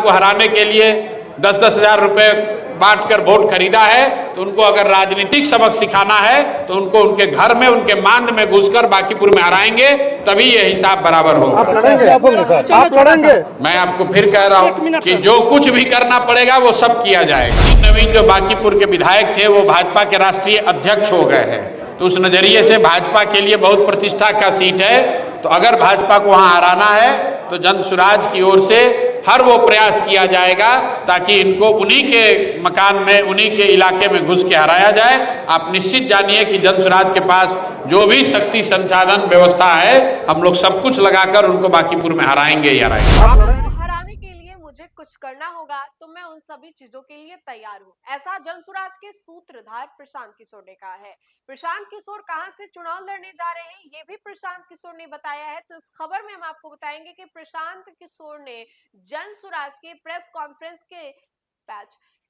को हराने के लिए 10-10 हजार रुपए बांटकर वोट खरीदा है, तो उनको अगर राजनीतिक सबक सिखाना है तो उनको उनके घर में, उनके मांद में घुसकर बांकीपुर में हराएंगे, तभी ये हिसाब बराबर होगा। आप लड़ेंगे? आप लड़ेंगे? मैं आपको फिर कह रहा हूँ कि जो कुछ भी करना पड़ेगा वो सब किया जाएगा। नवीन जो बांकीपुर के विधायक थे वो भाजपा के राष्ट्रीय अध्यक्ष हो गए हैं, तो उस नजरिए से भाजपा के लिए बहुत प्रतिष्ठा का सीट है। तो अगर भाजपा को वहां हराना है तो जन सुराज की ओर से हर वो प्रयास किया जाएगा ताकि इनको उन्हीं के मकान में, उन्हीं के इलाके में घुस के हराया जाए। आप निश्चित जानिए कि जन सुराज के पास जो भी शक्ति, संसाधन, व्यवस्था है, हम लोग सब कुछ लगाकर उनको बांकीपुर में हराएंगे ही हराएंगे। मुझे कुछ करना होगा तो मैं उन सभी चीजों के लिए तैयार हूँ, ऐसा जनसुराज के सूत्रधार प्रशांत किशोर ने कहा है। प्रशांत किशोर कहां से चुनाव लड़ने जा रहे हैं ये भी प्रशांत किशोर ने बताया है। तो इस खबर में हम आपको बताएंगे कि प्रशांत किशोर ने जनसुराज के प्रेस कॉन्फ्रेंस के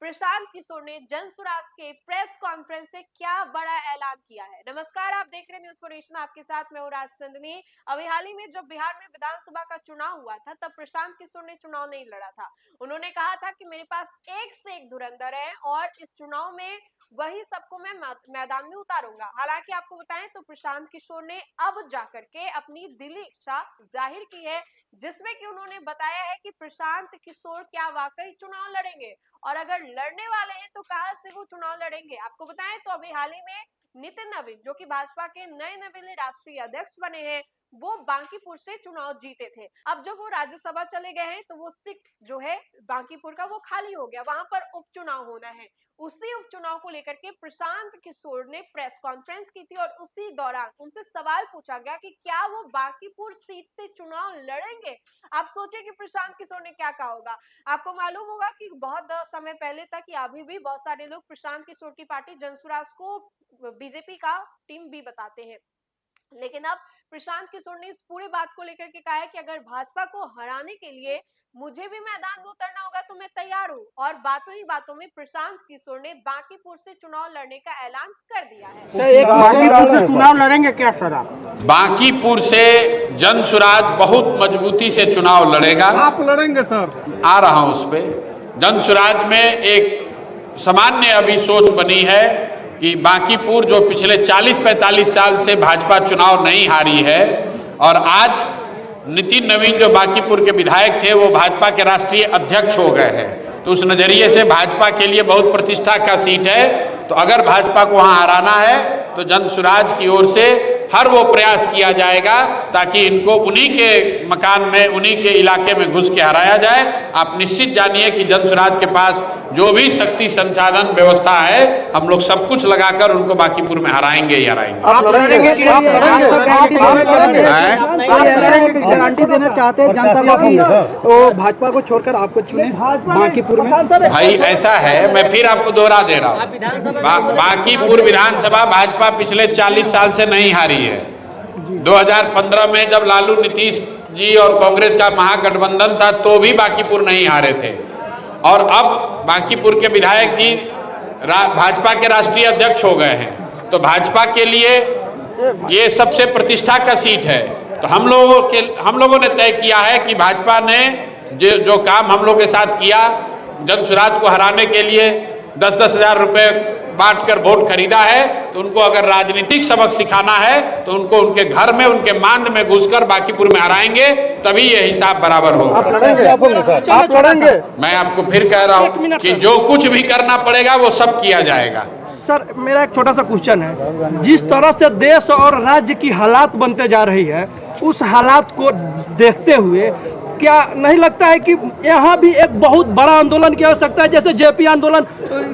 प्रशांत किशोर ने जनसुराज के प्रेस कॉन्फ्रेंस से क्या बड़ा ऐलान किया है। नमस्कार, आप देख रहे हैं न्यूज़ फॉर नेशन, आपके साथ मैं हूं राजनंदिनी। अभी हाल ही में जब बिहार में विधानसभा का चुनाव हुआ था तब प्रशांत किशोर ने चुनाव नहीं लड़ा था। उन्होंने कहा था कि मेरे पास एक से एक धुरंधर है और इस चुनाव में वही सबको मैं मैदान में उतारूंगा। हालांकि आपको बताएं तो प्रशांत किशोर ने अब जाकर के अपनी दिली इच्छा जाहिर की है, जिसमें कि उन्होंने बताया है कि प्रशांत किशोर क्या वाकई चुनाव लड़ेंगे और अगर लड़ने वाले हैं तो कहां से वो चुनाव लड़ेंगे। आपको बताएं तो अभी हाल ही में नितिन नवीन जो कि भाजपा के नए नवेले राष्ट्रीय अध्यक्ष बने हैं, वो बांकीपुर से चुनाव जीते थे। अब जब वो राज्यसभा चले गए हैं तो वो सीट जो है बांकीपुर का वो खाली हो गया, वहां पर उपचुनाव होना है। उसी उपचुनाव को लेकर के प्रशांत किशोर ने प्रेस कॉन्फ्रेंस की थी और उसी दौरान उनसे सवाल पूछा गया कि क्या वो बांकीपुर सीट से चुनाव लड़ेंगे। आप सोचिए कि प्रशांत किशोर ने क्या कहा होगा। आपको मालूम होगा कि बहुत समय पहले तक या अभी भी बहुत सारे लोग प्रशांत किशोर की पार्टी जनसुराज को बीजेपी का टीम भी बताते हैं, लेकिन अब प्रशांत किशोर ने इस पूरी बात को लेकर के कहा है कि अगर भाजपा को हराने के लिए मुझे भी मैदान में उतरना होगा तो मैं तैयार हूं। और बातों ही बातों में प्रशांत किशोर ने बांकीपुर से चुनाव लड़ने का ऐलान कर दिया है। सर, एक बांकीपुर से चुनाव लड़ेंगे क्या सर आप? बांकीपुर से जनसुराज बहुत मजबूती से चुनाव लड़ेगा। आप लड़ेंगे सर? आ रहा हूं उस पे। जनसुराज में एक सामान्य अभी सोच बनी है कि बांकीपुर जो पिछले 40-45 साल से भाजपा चुनाव नहीं हारी है और आज नितिन नवीन जो बांकीपुर के विधायक थे वो भाजपा के राष्ट्रीय अध्यक्ष हो गए हैं, तो उस नजरिए से भाजपा के लिए बहुत प्रतिष्ठा का सीट है। तो अगर भाजपा को वहां हराना है तो जनसुराज की ओर से हर वो प्रयास किया जाएगा ताकि इनको उन्हीं के मकान में, उन्हीं के इलाके में घुस के हराया जाए। आप निश्चित जानिए कि जनसुराज के पास जो भी शक्ति, संसाधन, व्यवस्था है, हम लोग सब कुछ लगाकर उनको बांकीपुर में हराएंगे ही हराएंगे। आप लड़ेंगे? गारंटी देना चाहते हैं जनता की तो भाजपा को छोड़कर आपको चुने बांकीपुर में? भाई ऐसा है, मैं फिर आपको दोहरा दे रहा हूँ, बांकीपुर विधानसभा भाजपा पिछले 40 साल से नहीं हारी है। 2015 में जब लालू, नीतीश जी और कांग्रेस का महागठबंधन था तो भी बांकीपुर नहीं हारे थे। और अब बांकीपुर के विधायक जी भाजपा के राष्ट्रीय अध्यक्ष हो गए हैं, तो भाजपा के लिए ये सबसे प्रतिष्ठा का सीट है। तो हम लोगों ने तय किया है कि भाजपा ने जो काम हम लोग के साथ किया, जनसुराज को हराने के लिए 10-10 हजार रुपए बांटकर वोट खरीदा है, तो उनको अगर राजनीतिक सबक सिखाना है तो उनको उनके घर में, उनके मांद में घुसकर बांकीपुर में हराएंगे, तभी ये हिसाब बराबर होगा। आप लड़ेंगे? आप लड़ेंगे? मैं आपको फिर कह रहा हूँ कि जो कुछ भी करना पड़ेगा वो सब किया जाएगा। सर, मेरा एक छोटा सा क्वेश्चन है, जिस तरह से देश और राज्य की हालात बनते जा रही है, उस हालात को देखते हुए क्या नहीं लगता है कि यहाँ भी एक बहुत बड़ा आंदोलन की आवश्यकता है, जैसे जेपी आंदोलन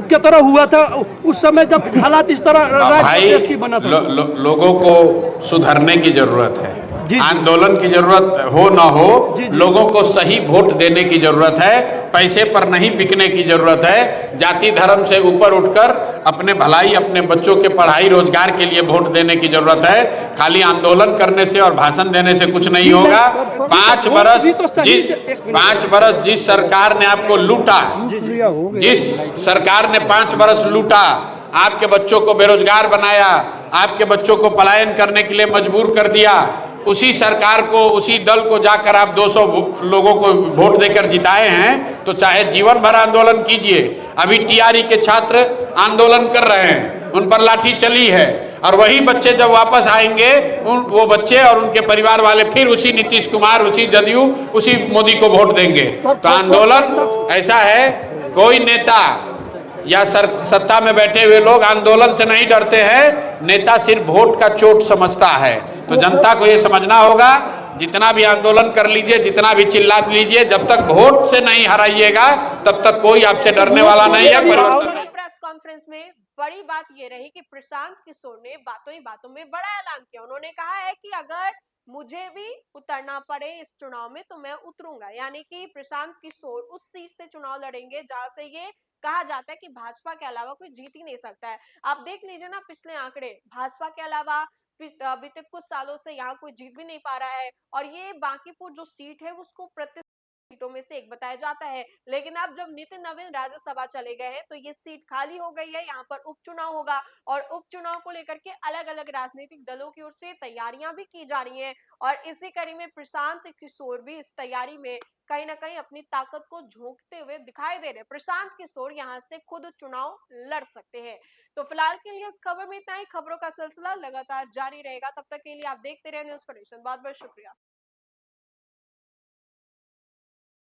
के तरह हुआ था उस समय जब हालात इस तरह राज्य देश की बना था? लोगों को सुधरने की जरूरत है, आंदोलन की जरूरत हो ना हो, लोगों को सही वोट देने की जरूरत है, पैसे पर नहीं बिकने की जरूरत है। जाति धर्म से ऊपर उठकर अपने भलाई, अपने बच्चों के पढ़ाई, रोजगार के लिए वोट देने की जरूरत है। खाली आंदोलन करने से और भाषण देने से कुछ नहीं होगा। 5 बरस जिस सरकार ने आपको लूटा, जिस सरकार ने 5 बरस लूटा, आपके बच्चों को बेरोजगार बनाया, आपके बच्चों को पलायन करने के लिए मजबूर कर दिया, उसी सरकार को, उसी दल को जाकर आप 200 लोगों को वोट देकर जिताए हैं, तो चाहे जीवन भर आंदोलन कीजिए। अभी टीआरई के छात्र आंदोलन कर रहे हैं, उन पर लाठी चली है, और वही बच्चे जब वापस आएंगे, वो बच्चे और उनके परिवार वाले फिर उसी नीतीश कुमार, उसी जदयू, उसी मोदी को वोट देंगे। तो आंदोलन ऐसा है, कोई नेता या सत्ता में बैठे हुए लोग आंदोलन से नहीं डरते हैं, नेता सिर्फ वोट का चोट समझता है। तो जनता को ये समझना होगा, जितना भी आंदोलन कर लीजिए, जितना भी चिल्ला लीजिए, जब तक वोट से नहीं हराइएगा तब तक कोई आपसे डरने वाला नहीं है। प्रेस कॉन्फ्रेंस में बड़ी बात ये रही कि प्रशांत किशोर ने बातों ही बातों में बड़ा ऐलान किया। उन्होंने कहा है कि अगर मुझे भी उतरना पड़े इस चुनाव में तो मैं उतरूंगा, यानी कि प्रशांत किशोर उस सीट से चुनाव लड़ेंगे जहां से ये कहा जाता है कि भाजपा के अलावा कोई जीत ही नहीं सकता है। आप देख लीजिए ना पिछले आंकड़े, भाजपा के अलावा अभी तक कुछ सालों से यहाँ कोई जीत भी नहीं पा रहा है, और ये बांकीपुर जो सीट है उसको प्रति सीटों में से एक बताया जाता है। लेकिन अब जब नितिन नवीन राज्यसभा चले गए हैं तो ये सीट खाली हो गई है। यहाँ पर उपचुनाव होगा, और उपचुनाव को लेकर के अलग अलग राजनीतिक दलों की ओर से तैयारियां भी की जा रही हैं, और इसी कड़ी में प्रशांत किशोर भी इस तैयारी में कहीं ना कहीं अपनी ताकत को झोंकते हुए दिखाई दे रहे। प्रशांत किशोर यहाँ से खुद चुनाव लड़ सकते हैं। तो फिलहाल के लिए इस खबर में इतना ही। खबरों का सिलसिला लगातार जारी रहेगा, तब तक के लिए आप देखते रहे न्यूज़ फॉर नेशन। बहुत बहुत शुक्रिया।